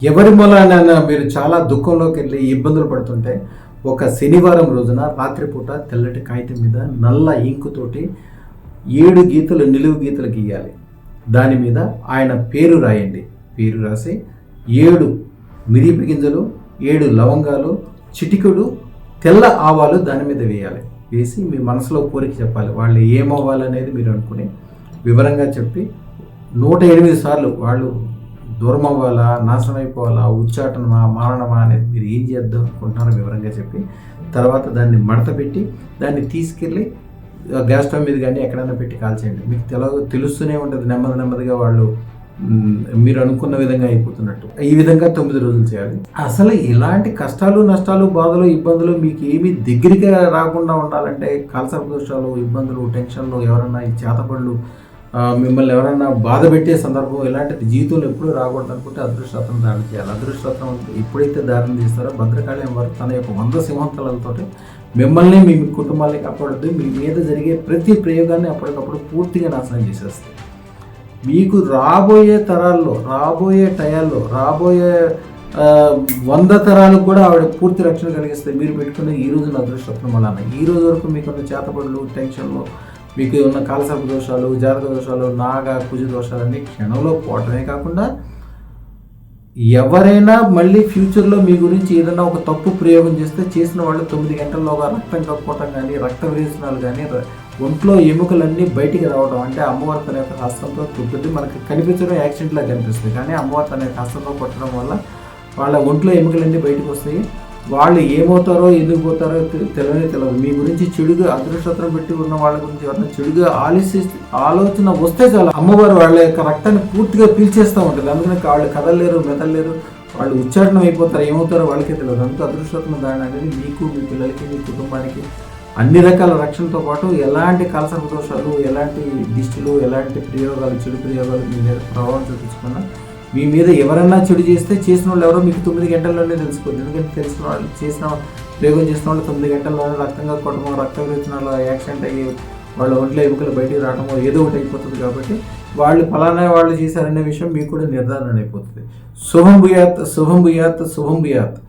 ఎవరి మూలాన మీరు చాలా దుఃఖంలోకి వెళ్ళి ఇబ్బందులు పడుతుంటే ఒక శనివారం రోజున రాత్రిపూట తెల్లటి కాగితం మీద నల్ల ఇంకుతోటి 7 గీతలు నిలువు గీతలు గీయాలి. దాని మీద ఆయన పేరు రాయండి. పేరు రాసి 7 మిరియాల గింజలు, 7 లవంగాలు, చిటికెడు తెల్ల ఆవాలు దాని మీద వేయాలి. వేసి మీ మనసులో కోరిక చెప్పాలి. వాళ్ళు ఏమవ్వాలనేది మీరు అనుకుని వివరంగా చెప్పి 108 సార్లు వాళ్ళు దూరం అవ్వాలా, నాశనం అయిపోవాలా, ఉచ్చాటనమా, మారణమా అనేది మీరు ఏం చేద్దాం అనుకుంటున్నారో వివరంగా చెప్పి తర్వాత దాన్ని మడత పెట్టి దాన్ని తీసుకెళ్ళి గ్యాస్ స్టవ్ మీద కానీ ఎక్కడైనా పెట్టి కాల్చేయండి. మీకు తెలుస్తూనే ఉంటుంది నెమ్మదిగా వాళ్ళు మీరు అనుకున్న విధంగా అయిపోతున్నట్టు. ఈ విధంగా 9 రోజులు చేయాలి. అసలు ఇలాంటి కష్టాలు, నష్టాలు, బాధలు, ఇబ్బందులు మీకు ఏమీ దగ్గరికి రాకుండా ఉండాలంటే కాలసర్ప దోషాలు, ఇబ్బందులు, టెన్షన్లు, ఎవరన్నా ఈ చేతపళ్ళు మిమ్మల్ని ఎవరైనా బాధ పెట్టే సందర్భం ఇలాంటిది జీవితంలో ఎప్పుడూ రాకూడదు అనుకుంటే అదృష్టరత్నం దానం చేయాలి. అదృష్టరత్నం ఎప్పుడైతే దానం చేస్తారో భద్రకాళి వారు తన యొక్క 100 సింహంతలతో మిమ్మల్ని మీ కుటుంబాన్ని కాపాడుద్ది. మీ మీద జరిగే ప్రతి ప్రయోగాన్ని అప్పటికప్పుడు పూర్తిగా నాశనం చేసేస్తుంది. మీకు రాబోయే తరాల్లో, రాబోయే టయాల్లో, రాబోయే 100 తరాలకు కూడా ఆవిడ పూర్తి రక్షణ కలిగిస్తే మీరు పెట్టుకున్న ఈ రోజున అదృష్టరత్నం వలన ఈ రోజు వరకు మీకున్న చేతపడులు, టెన్షన్లు, మీకు ఉన్న కాలసర్ప దోషాలు, జాతక దోషాలు, నాగ కుజ దోషాలన్నీ క్షణంలో పోవటమే కాకుండా ఎవరైనా మళ్ళీ ఫ్యూచర్లో మీ గురించి ఏదైనా ఒక తప్పు ప్రయోగం చేస్తే చేసిన వాళ్ళు 9 గంటల్లోగా రక్తం కక్కుకోవటం కానీ, రక్త విరేచనాలు కానీ, ఒంట్లో ఎముకలన్నీ బయటికి రావడం అంటే అమ్మవారి తన యొక్క హస్తంతో కొట్టుద్ది. మనకి కనిపించడం యాక్సిడెంట్లా కనిపిస్తుంది, కానీ అమ్మవారి తన యొక్క హస్తంతో కొట్టడం వల్ల వాళ్ళ ఒంట్లో ఎముకలన్నీ బయటకు వస్తాయి. వాళ్ళు ఏమవుతారో ఎందుకు పోతారో తెలియదు. మీ గురించి చెడుగా అదృష్టం పెట్టి ఉన్న వాళ్ళ గురించి ఎవరైనా చెడుగా ఆలోచన వస్తే చాలు అమ్మవారు వాళ్ళ యొక్క రక్తాన్ని పూర్తిగా పీల్చేస్తూ ఉంటుంది. అందుకని వాళ్ళు కదలలేరు, మెదలలేరు, వాళ్ళు ఉచ్చాటనం అయిపోతారు. ఏమవుతారో వాళ్ళకే తెలియదు. అందుకు అదృష్టం దాని అనేది మీకు, మీ పిల్లలకి, మీ కుటుంబానికి అన్ని రకాల రక్షణతో పాటు ఎలాంటి కాలసర్ప దోషాలు, ఎలాంటి దిష్టిలు, ఎలాంటి ప్రయోగాలు, చెడు ప్రయోగాలు మీ మీద ప్రభావం చూపించుకున్నా మీ మీద ఎవరన్నా చెడు చేస్తే చేసిన వాళ్ళు ఎవరో మీకు 9 గంటల్లోనే తెలిసిపోతుంది. ఎందుకంటే తెలిసిన వాళ్ళు ప్రయోగం చేసిన వాళ్ళు 9 గంటల్లోనే రక్తంగా కొట్టమో, రక్త విరేచనాలు, యాక్సిడెంట్ అయ్యి వాళ్ళ ఒంట్లో ఎముకలు బయటికి రావడమో ఏదో ఒకటి అయిపోతుంది. కాబట్టి వాళ్ళు ఫలానా వాళ్ళు చేశారనే విషయం మీకు కూడా నిర్ధారణ అయిపోతుంది. శుభం భూయాత్, శుభం భూయాత్, శుభం భూయాత్.